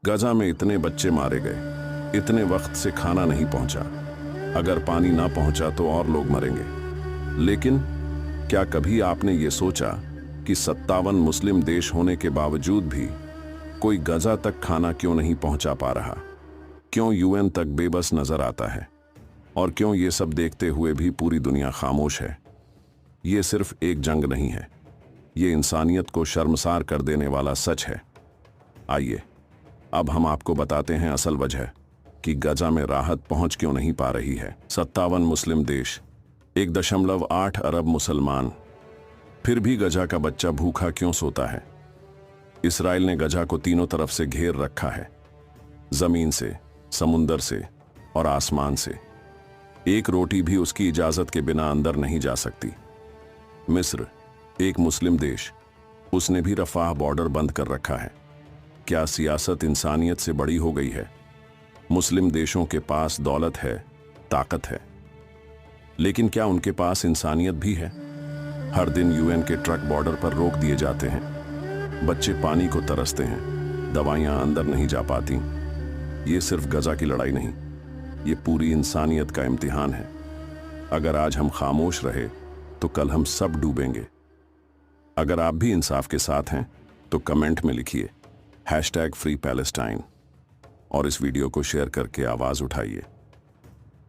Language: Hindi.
गजा में इतने बच्चे मारे गए, इतने वक्त से खाना नहीं पहुंचा, अगर पानी ना पहुंचा तो और लोग मरेंगे। लेकिन क्या कभी आपने ये सोचा कि 57 मुस्लिम देश होने के बावजूद भी कोई गजा तक खाना क्यों नहीं पहुंचा पा रहा? क्यों यूएन तक बेबस नजर आता है? और क्यों ये सब देखते हुए भी पूरी दुनिया खामोश है? ये सिर्फ एक जंग नहीं है, ये इंसानियत को शर्मसार कर देने वाला सच है। आइए अब हम आपको बताते हैं असल वजह कि गजा में राहत पहुंच क्यों नहीं पा रही है। 57 मुस्लिम देश, 1.8 अरब मुसलमान, फिर भी गजा का बच्चा भूखा क्यों सोता है? इसराइल ने गजा को तीनों तरफ से घेर रखा है, जमीन से, समुंदर से और आसमान से। एक रोटी भी उसकी इजाजत के बिना अंदर नहीं जा सकती। मिस्र, एक मुस्लिम देश, उसने भी रफाह बॉर्डर बंद कर रखा है। क्या सियासत इंसानियत से बड़ी हो गई है? मुस्लिम देशों के पास दौलत है, ताकत है, लेकिन क्या उनके पास इंसानियत भी है? हर दिन यूएन के ट्रक बॉर्डर पर रोक दिए जाते हैं, बच्चे पानी को तरसते हैं, दवाइयां अंदर नहीं जा पाती। ये सिर्फ गजा की लड़ाई नहीं, ये पूरी इंसानियत का इम्तिहान है। अगर आज हम खामोश रहे तो कल हम सब डूबेंगे। अगर आप भी इंसाफ के साथ हैं तो कमेंट में लिखिए #FreePalestine और इस वीडियो को शेयर करके आवाज उठाइए।